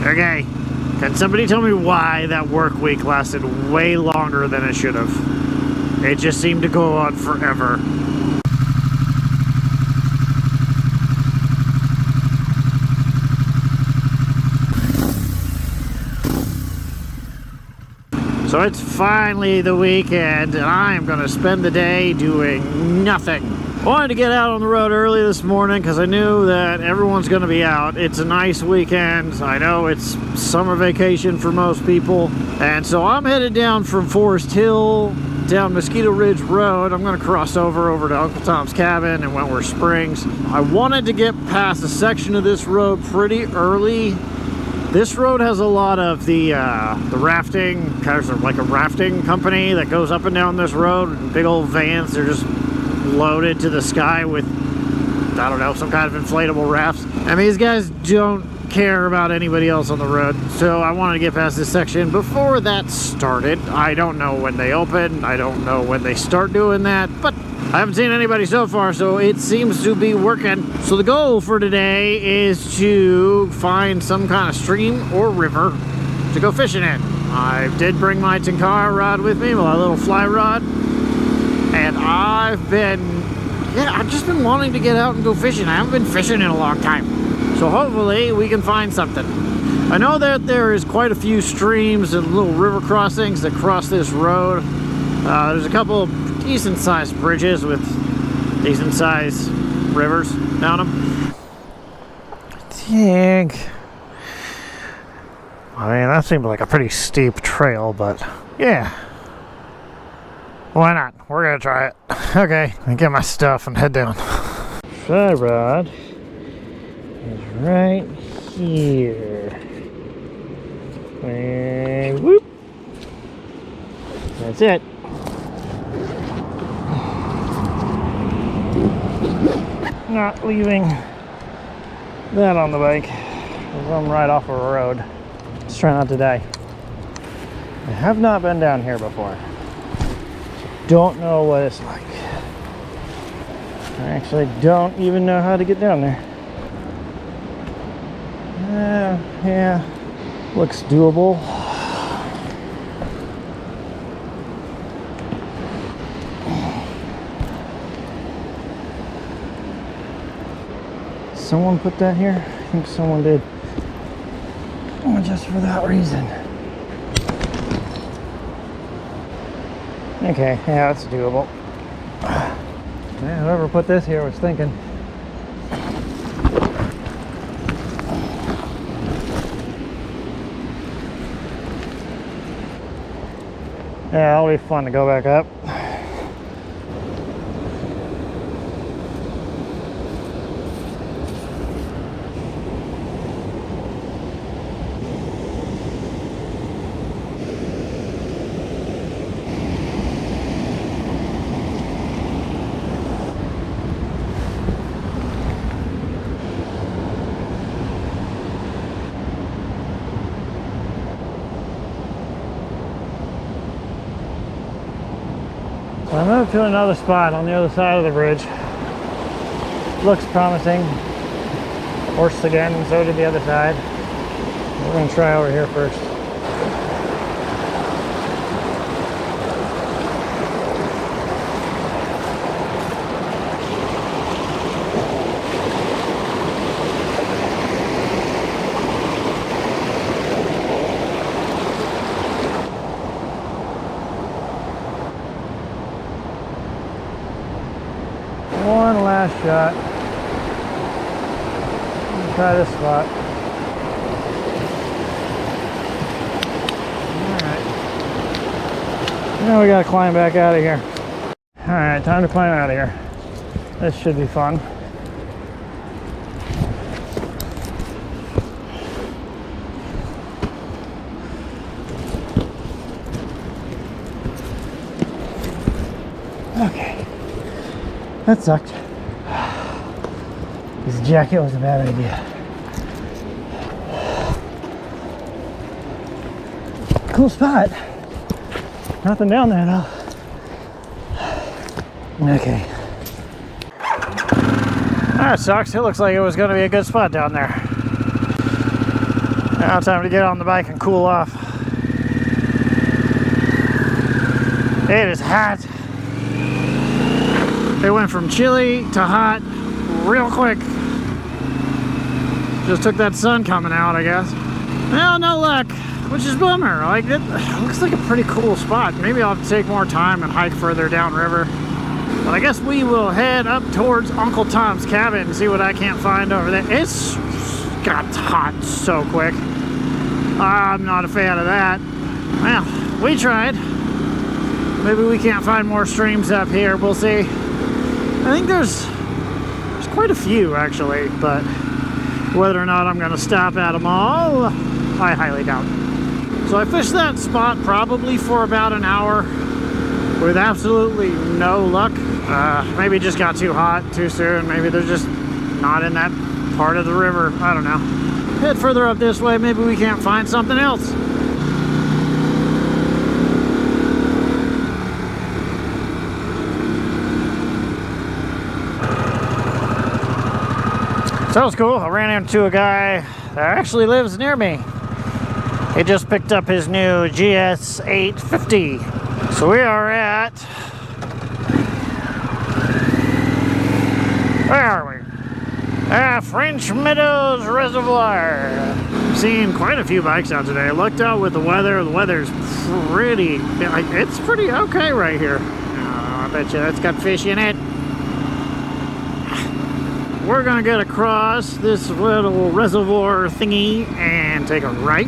Okay, can somebody tell me why that work week lasted way longer than it should have? It just seemed to go on forever. So it's finally the weekend, and I am going to spend the day doing nothing. I wanted to get out on the road early this morning because I knew that everyone's going to be out. It's a nice weekend. I know it's summer vacation for most people. And so I'm headed down from Forest Hill down Mosquito Ridge Road. I'm going to cross over to Uncle Tom's Cabin in Wentworth Springs. I wanted to get past a section of this road pretty early. This road has a lot of the rafting, kind of like a rafting company that goes up and down this road. Big old vans, they're just loaded to the sky with, I don't know, some kind of inflatable rafts. And these guys don't care about anybody else on the road. So I wanted to get past this section before that started. I don't know when they open. I don't know when they start doing that, but I haven't seen anybody so far, so it seems to be working. So the goal for today is to find some kind of stream or river to go fishing in. I did bring my Tenkara rod with me, my little fly rod, and I've just been wanting to get out and go fishing. I haven't been fishing in a long time, so hopefully we can find something. I know that there is quite a few streams and little river crossings that cross this road. There's a couple of decent-sized bridges with decent-sized rivers down them. I mean, that seemed like a pretty steep trail, but yeah. Why not? We're gonna try it. Okay, let me get my stuff and head down. Fly rod is right here. And whoop. That's it. Not leaving that on the bike. I'm right off of a road. Let's try not to die. I have not been down here before. Don't know what it's like. I actually don't even know how to get down there. Yeah, looks doable. Someone put that here? I think someone did. Oh, just for that reason. Okay, yeah, that's doable. Yeah, whoever put this here was thinking. Yeah, it'll be fun to go back up. I moved to another spot on the other side of the bridge. Looks promising. Horse again, and so did the other side. We're going to try over here first. One last shot. Let's try this spot. Alright. Now we gotta climb back out of here. Alright, time to climb out of here. This should be fun. Okay. That sucked. This jacket was a bad idea. Cool spot. Nothing down there though. Okay. That sucks. It looks like it was going to be a good spot down there. Now time to get on the bike and cool off. It is hot. It went from chilly to hot real quick. Just took that sun coming out, I guess. Well, no luck, which is a bummer. Like, it looks like a pretty cool spot. Maybe I'll have to take more time and hike further downriver. But I guess we will head up towards Uncle Tom's cabin and see what I can't find over there. It's got hot so quick. I'm not a fan of that. Well, we tried. Maybe we can't find more streams up here. We'll see. I think there's quite a few, actually, but whether or not I'm going to stop at them all, I highly doubt. So I fished that spot probably for about an hour with absolutely no luck. Maybe it just got too hot too soon. Maybe they're just not in that part of the river. I don't know. Head further up this way. Maybe we can't find something else. So that was cool. I ran into a guy that actually lives near me. He just picked up his new GS 850. So we are at... Where are we? French Meadows Reservoir. I'm seeing quite a few bikes out today. I looked out with the weather. The weather's pretty... It's pretty okay right here. I bet you that's got fish in it. We're gonna get across this little reservoir thingy and take a right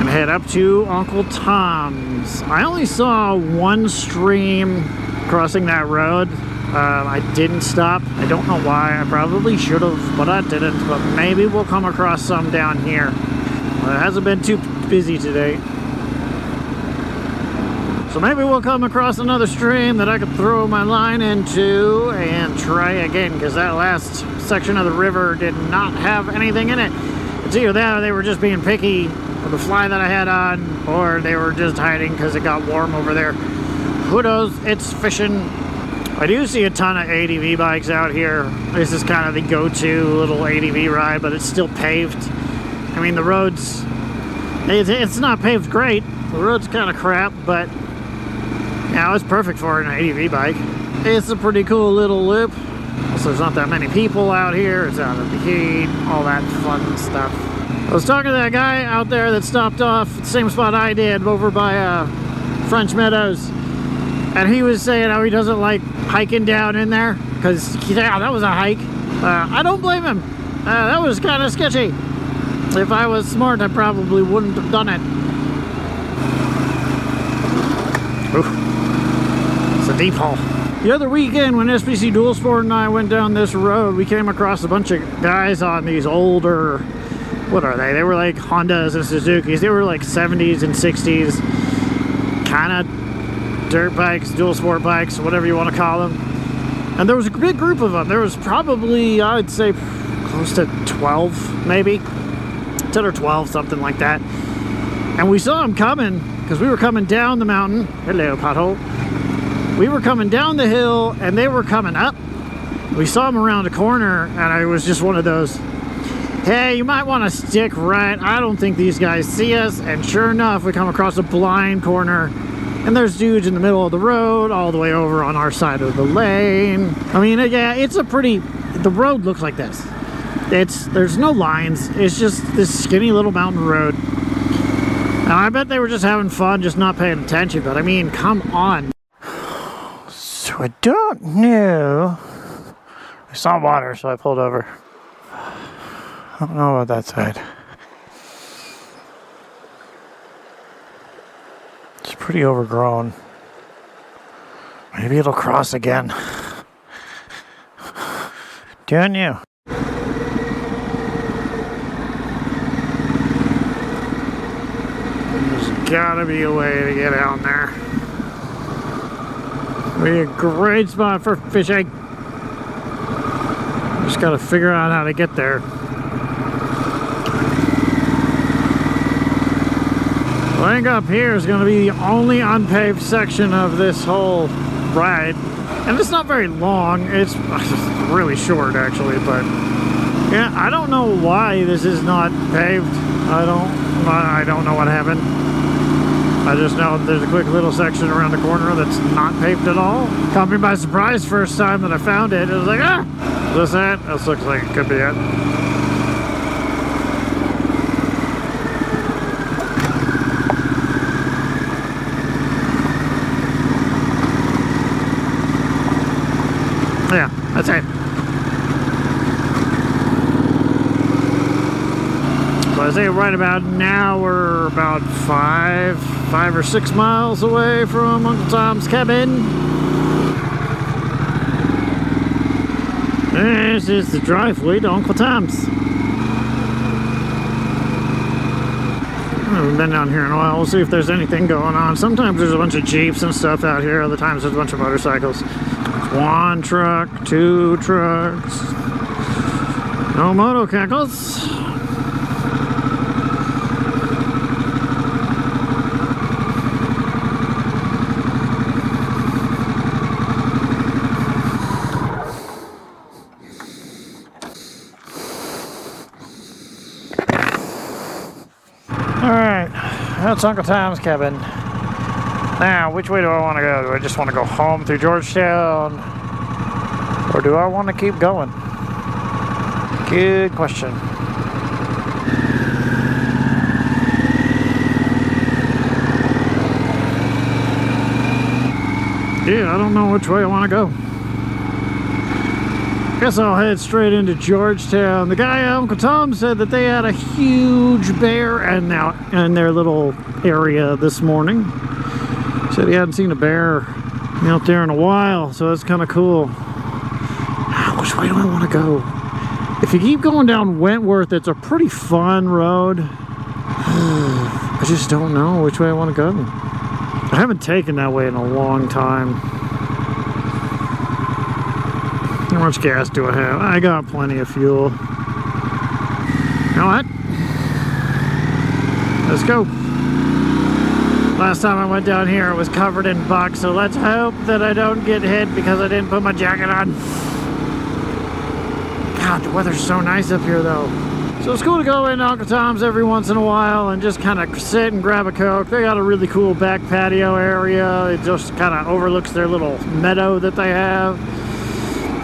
and head up to Uncle Tom's. I only saw one stream crossing that road. I didn't stop. I don't know why. I probably should have, but I didn't. But maybe we'll come across some down here. It hasn't been too busy today. So maybe we'll come across another stream that I could throw my line into and try again, because that last section of the river did not have anything in it. It's either that or they were just being picky with the fly that I had on, or they were just hiding because it got warm over there. Who knows? It's fishing. I do see a ton of ADV bikes out here. This is kind of the go-to little ADV ride, but it's still paved. I mean, the road's... It's not paved great. The road's kind of crap, but... yeah, it's perfect for an ADV bike. It's a pretty cool little loop. Also, there's not that many people out here. It's out of the heat, all that fun stuff. I was talking to that guy out there that stopped off at the same spot I did over by French Meadows. And he was saying how he doesn't like hiking down in there because, yeah, that was a hike. I don't blame him. That was kind of sketchy. If I was smart, I probably wouldn't have done it. Oof. It's a deep hole. The other weekend when SPC Dual Sport and I went down this road, we came across a bunch of guys on these older, what are they? They were like Hondas and Suzukis. They were like 70s and 60s. Kind of dirt bikes, dual sport bikes, whatever you want to call them. And there was a big group of them. There was probably, I'd say, close to 12, maybe. 10 or 12, something like that. And we saw them coming, because we were coming down the mountain. Hello, pothole. We were coming down the hill, and they were coming up. We saw them around a corner, and it was just one of those, hey, you might want to stick right. I don't think these guys see us. And sure enough, we come across a blind corner, and there's dudes in the middle of the road, all the way over on our side of the lane. I mean, yeah, it's a pretty, the road looks like this. There's no lines. It's just this skinny little mountain road. Now, I bet they were just having fun, just not paying attention. But I mean, come on. So I don't know. I saw water, so I pulled over. I don't know about that side. It's pretty overgrown. Maybe it'll cross again. Don't you? There's gotta be a way to get out there. Be a great spot for fishing. Just gotta figure out how to get there. I think up here is going to be the only unpaved section of this whole ride. And it's not very long. It's really short, actually, but Yeah, I don't know why this is not paved. I don't know what happened. I just know there's a quick little section around the corner that's not paved at all. Caught me by surprise first time that I found it. It was like, ah, is this it? This looks like it could be it. Yeah, that's it. So I say right about now we're about five or 6 miles away from Uncle Tom's cabin. This is the driveway to Uncle Tom's. I haven't been down here in a while. We'll see if there's anything going on. Sometimes there's a bunch of Jeeps and stuff out here. Other times there's a bunch of motorcycles. One truck, 2 trucks. No motorcycles. Alright, that's Uncle Tom's cabin. Now, which way do I want to go? Do I just want to go home through Georgetown? Or do I want to keep going? Good question. Yeah, I don't know which way I want to go. Guess I'll head straight into Georgetown. The guy at Uncle Tom said that they had a huge bear in their little area this morning. Said he hadn't seen a bear out there in a while, so that's kind of cool. Which way do I want to go? If you keep going down Wentworth, it's a pretty fun road. I just don't know which way I want to go. I haven't taken that way in a long time. How much gas do I have? I got plenty of fuel. You know what? Let's go. Last time I went down here, it was covered in bugs, so let's hope that I don't get hit because I didn't put my jacket on. God, the weather's so nice up here, though. So it's cool to go into Uncle Tom's every once in a while and just kind of sit and grab a Coke. They got a really cool back patio area. It just kind of overlooks their little meadow that they have.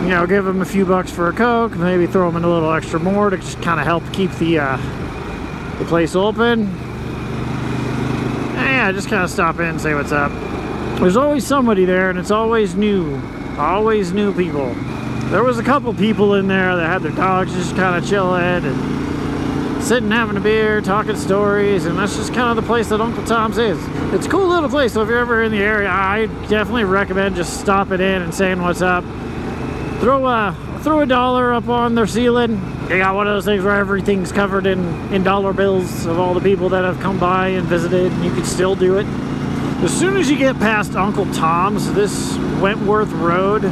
You know, give them a few bucks for a Coke, maybe throw them in a little extra more to just kind of help keep the place open. Yeah, just kind of stop in and say what's up. There's always somebody there, and it's always new people. There was a couple people in there that had their dogs just kind of chilling and sitting having a beer, talking stories, and that's just kind of the place that Uncle Tom's is. It's a cool little place, so if you're ever in the area, I definitely recommend just stopping in and saying what's up. Throw a dollar up on their ceiling. They got one of those things where everything's covered in dollar bills of all the people that have come by and visited, and you can still do it. As soon as you get past Uncle Tom's, this Wentworth Road,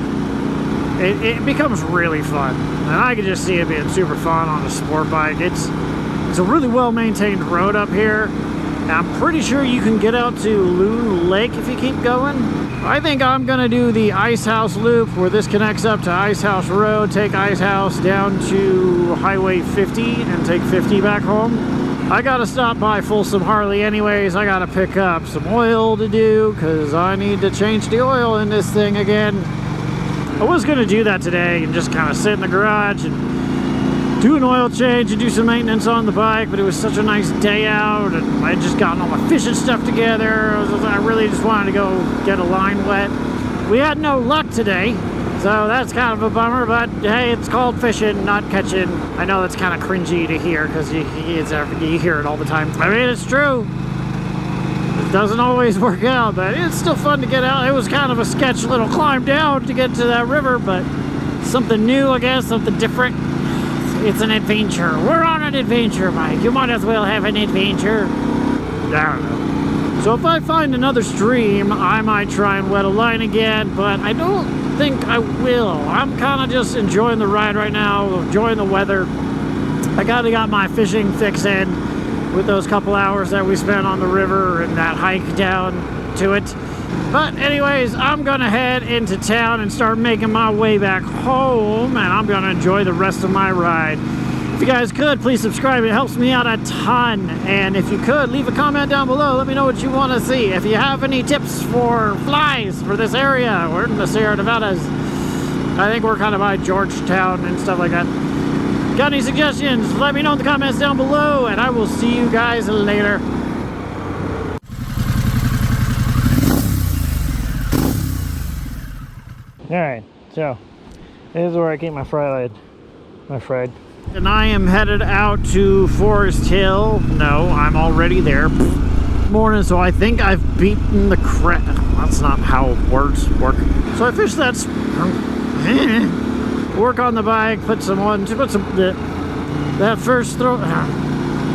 it becomes really fun. And I can just see it being super fun on a sport bike. It's a really well-maintained road up here. And I'm pretty sure you can get out to Loon Lake if you keep going. I think I'm gonna do the Ice House Loop where this connects up to Ice House Road, take Ice House down to Highway 50 and take 50 back home. I gotta stop by Folsom Harley anyways. I gotta pick up some oil to do because I need to change the oil in this thing again. I was gonna do that today and just kind of sit in the garage and do an oil change and do some maintenance on the bike, but it was such a nice day out and I had just gotten all my fishing stuff together. I really just wanted to go get a line wet. We had no luck today, so that's kind of a bummer, but hey, it's called fishing, not catching. I know that's kind of cringy to hear because you hear it all the time. I mean, it's true. It doesn't always work out, but it's still fun to get out. It was kind of a sketch little climb down to get to that river, but something new, I guess, something different. It's an adventure. We're on an adventure, Mike. You might as well have an adventure. I don't know. So if I find another stream, I might try and wet a line again, but I don't think I will. I'm kind of just enjoying the ride right now, enjoying the weather. I got my fishing fix in with those couple hours that we spent on the river and that hike down to it. But anyways, I'm gonna head into town and start making my way back home, and I'm gonna enjoy the rest of my ride. If you guys could, please subscribe. It helps me out a ton. And if you could, leave a comment down below. Let me know what you want to see. If you have any tips for flies for this area, we're in the Sierra Nevadas. I think we're kind of by Georgetown and stuff like that. Got any suggestions? Let me know in the comments down below, and I will see you guys later. Alright, so this is where I keep my fried. And I am headed out to Forest Hill. No, I'm already there. Morning, so I think I've beaten the crap. That's not how words work. So I fished that. Work on the bike, that first throw.